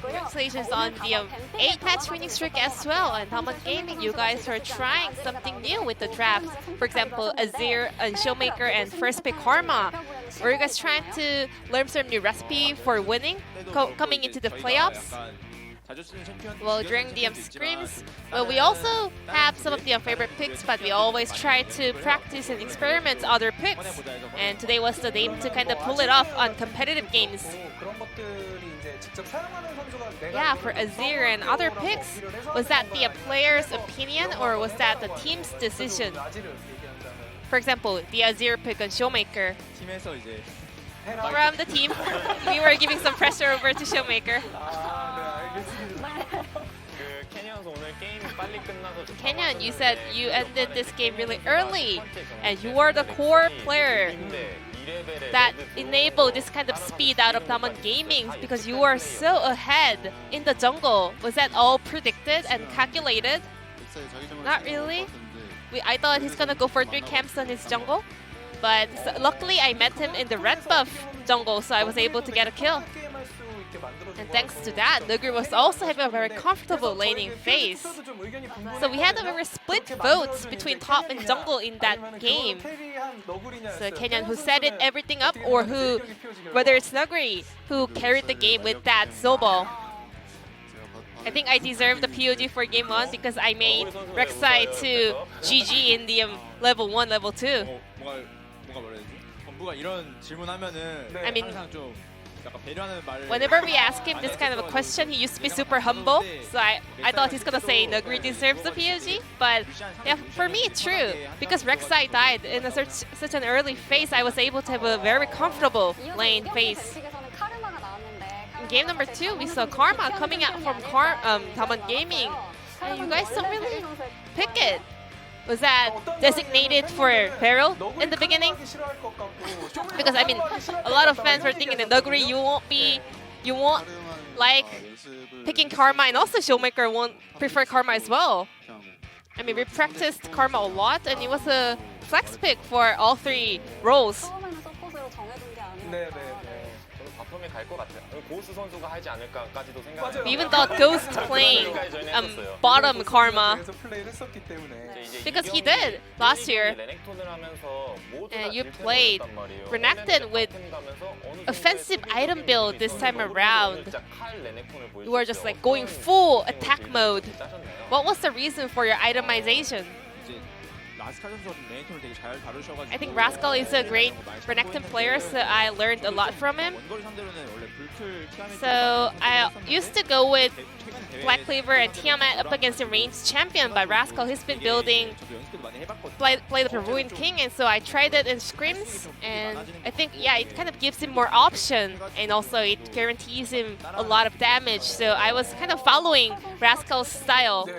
Congratulations on the 8-match winning streak as well. And Damwon Gaming, you guys are trying something new with the draft. For example, Azir and Showmaker and first pick Karma. Were you guys trying to learn some new recipe for winning coming into the playoffs? well, during the scrims, well, we also have some of the favorite picks, but we always try to practice and experiment other picks. And today was the day to kind of pull it off on competitive games. 그런 것들이 이제 직접 사용하는 선수가 내가 Yeah, for Azir and other picks, was that the player's opinion or was that the team's decision? 라지를 얘기한다면 For example, the Azir pick on Showmaker. 팀에서 이제 From the team, we were giving some pressure over to Showmaker. 아, 네, 알겠습니다. 그 캐니언스 오늘 게임이 빨리 끝나서 좀 Kenyon, you said you ended this game really early, and you are the core player that enabled this kind of speed out of Damwon Gaming because you are so ahead in the jungle. Was that all predicted and calculated? Not really. I thought he's gonna go for 3 camps on his jungle, but luckily I met him in the red buff jungle, so I was able to get a kill. 게임할 수 있게 만들어주고 And thanks to that, Nuguri was also having a very comfortable laning phase. 좀 의견이 분분해요. So we had a very split votes between top and jungle in that 아니면은 game. 그걸 캐리한 너구리냐였어요. So Kenyon who set it everything up, or who, whether it's Nuguri who carried the game with that snowball. I think I deserved the POG for game 1 because I made Rek'Sai to GG in the level 1, level 2. 뭐가 뭐라 해야 되지? 전부가 이런 질문하면은 네. I mean, 항상 좀 약간 배려하는 말을 whenever we ask him this kind of a question, he used to be super humble. So I thought he's gonna say Nuguri deserves the POG. But yeah, for me, it's true. Because Rek'Sai died in such an early phase, I was able to have a very comfortable lane phase. In game number 2, we saw Karma coming out from Damwon Gaming. And you guys don't really pick it. Was that designated for Beryl in the beginning? Because I mean, a lot of fans were thinking that Nuguri, you won't like picking Karma, and also Showmaker won't prefer Karma as well. I mean, we practiced Karma a lot, and it was a flex pick for all 3 roles. 네, 네, 네. 저는 바텀에 갈 것 같아요. 고우스 선수가 하지 않을까까지도 생각해요. We even thought Ghost playing bottom Karma. 그래서 플레이를 했었기 때문에 Because he did last year. 레넥톤을 하면서 모두가 And you 딜템을 played 했단 말이에요. Renekton with 바텀 가면서 어느 offensive 정도의 item build this time 너구리를 around. 진짜 칼 레넥톤을 보여줬어요. You were just like going full attack mode. 짜셨나요? What was the reason for your itemization? 이제 라스칼 선수가 레이톤을 되게 잘 다루셔가지고 I think Rascal is a great Renekton player, so I learned a lot from him. 원거리 상대로는 원래 불클 티아멧 So I used to go with Black Cleaver and Tiamat up against a ranged champion, but Rascal, he's been building 저도 연습 때도 많이 해봤거든요. play the Ruined King, and so I tried it in scrims, and I think, yeah, it kind of gives him more option, and also it guarantees him a lot of damage, so I was kind of following Rascal's style.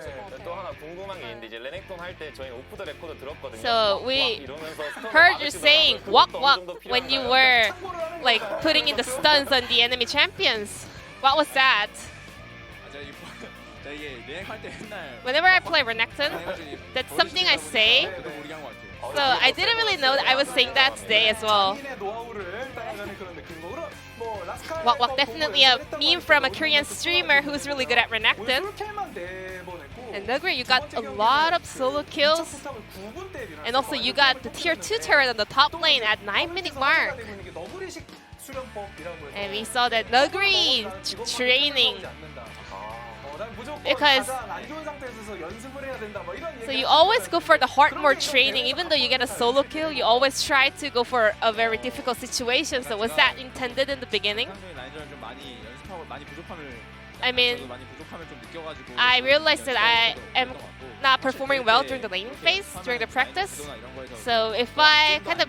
또 하나 궁금한 게 있는데 이제 레넥톤 할 때 저희는 오프 더 레코드 들었거든요. So 왁 we 이러면서 스턴을 heard you 막으시더라고요. saying 그것도 walk 어느 walk 정도 when you 필요한가요? were like putting in the stuns on the enemy champions. What was that? 아, 제가 이게 레넥 할때 맨날 Whenever I play Renekton, that's something I say. 저도 모르게 한 것 같아요. So I didn't really know that I was saying that today as well. 자신의 노하우를 따라가는 그런 느낌이고 그럼 뭐 라스칼 Wak Wak, definitely a meme from a Korean streamer who's really good at Renekton. 솔킬만 4번 했고 And Nuguri, you got a lot of solo kills. And also you got the tier 2 turret on the top lane at 9-minute mark. And we saw that Nuguri training. Because so you always go for the hard mode training, even though you get a solo kill, you always try to go for a very difficult situation. So was that intended in the beginning? 상대 라인전을 좀 많이 연습하고 많이 부족함을 I mean, 저도 많이 부족함을 좀 느껴가지고 I realized that I am not performing well during the laning phase, during the practice. So if I kind of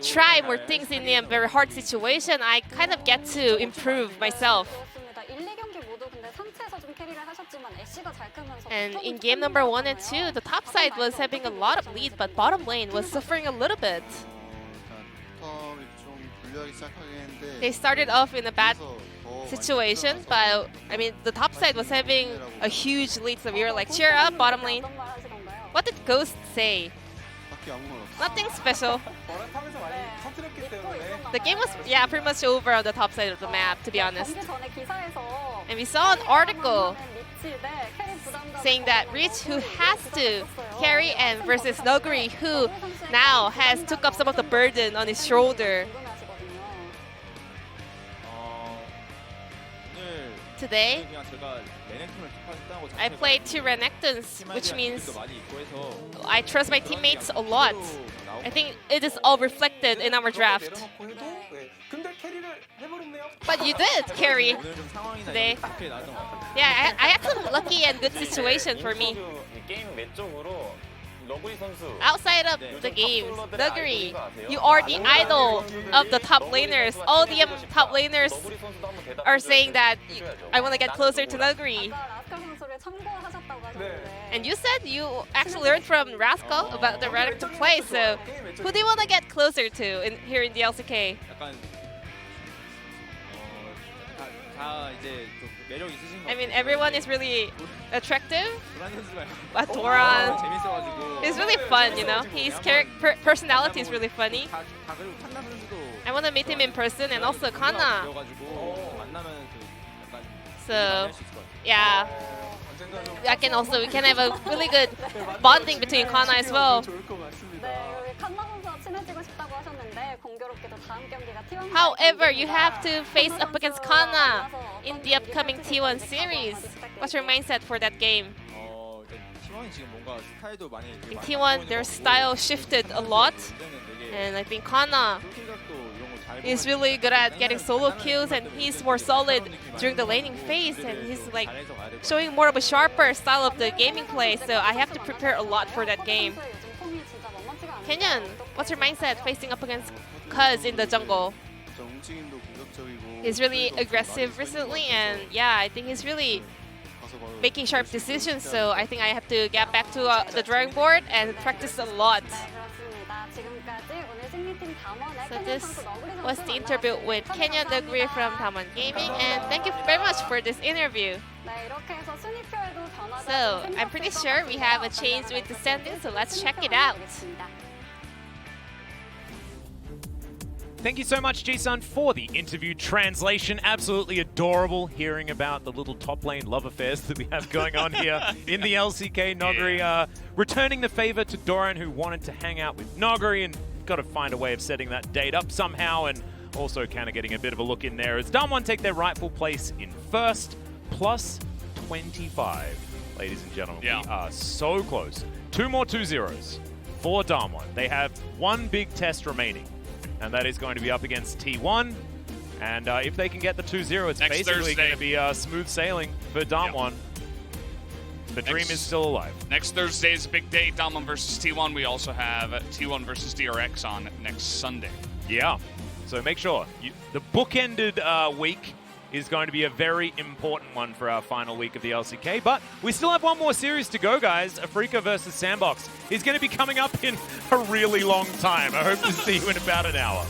try more things in a very hard situation, I kind of get to improve myself. And in game number 1 and 2, the top side was having a lot of lead, but bottom lane was suffering a little bit. They started off in a bad situation, but I mean, the top side was having a huge lead, so we were like, cheer up, bottom lane. What did Ghost say? Nothing special. The game was, yeah, pretty much over on the top side of the map, to be honest. And we saw an article saying that Rich, who has to carry and versus Nuguri, who now has took up some of the burden on his shoulder. Today, 그냥 제가 레넥톤을 접했다고 I played 2 Renekton's, which 팀 means 아이디어도 많이 있고 해서 I trust my teammates a lot. I think it is all reflected in our draft. 내려놓고 해도 근데 캐리를 해버렸네요. But you did carry. 오늘 좀 상황이나 네. 이런 게 좋게 나왔던 것 같아요. Yeah, I had some lucky and good situation for me. 인터뷰 이 게임 외적으로 너구리 선수 Outside of the games, Nuguri, you are the idol of the top laners. All the top laners 너구리 선수도 한번 대답 are saying that I want to get closer to Nuguri. 아까 라스칼 선수를 참고하셨다고 하셨는데 And you said you actually learned from Rascal about the Renekton play, so who do you want to get closer to here in the LCK? 약간 다 이제 좀 매력 있으신 것 I mean, 같아요. everyone is really attractive, 도란 선수가 but Doran 재밌어가지고 is really fun, you know? His personality is really funny. 다 그리고 칸나 선수도 I want to meet him in person and also Kana. 그래가지고 만나면 그 약간 So, 할수 있을 것 같아요. yeah. We can have a really good bonding between Kana as well. 좋을 것 같습니다. 네, 여기 칸나 선수와 친해지고 싶다고 하셨는데 공교롭게도 다음 경기가 T1 However, you have to face up against Kana in the upcoming T1 series. What's your mindset for that game? 일단 T1이 지금 뭔가 스타일도 많이 In T1, their style shifted a lot, and I think Kana is really good at getting solo kills, and he's more solid during the laning phase, and he's like showing more of a sharper style of the gaming play, so I have to prepare a lot for that game. Kenyon, what's your mindset facing up against Cuz in the jungle? He's really aggressive recently, and yeah, I think he's really making sharp decisions, so I think I have to get back to the drawing board and practice a lot. So this was the interview with Kenyon Nuguri from Damwon Gaming, and thank you very much for this interview. So I'm pretty sure we have a change with the standings, so let's check it out. Thank you so much, Ji-sun, for the interview translation. Absolutely adorable hearing about the little top lane love affairs that we have going on here in the LCK. Noguri returning the favor to Doran, who wanted to hang out with Noguri, and got to find a way of setting that date up somehow, and also kind of getting a bit of a look in there as Damwon take their rightful place in first, plus 25. Ladies and gentlemen, we are so close. 2 more 2-0s for Damwon. They have one big test remaining, and that is going to be up against T1. And if they can get the 2-0, it's basically going to be smooth sailing for Damwon. The dream is still alive. Next Thursday is a big day, Damwon versus T1. We also have T1 versus DRX on next Sunday. Yeah, so make sure. The bookended week is going to be a very important one for our final week of the LCK, but we still have one more series to go, guys. Afrika versus Sandbox is going to be coming up in a really long time. I hope to see you in about an hour.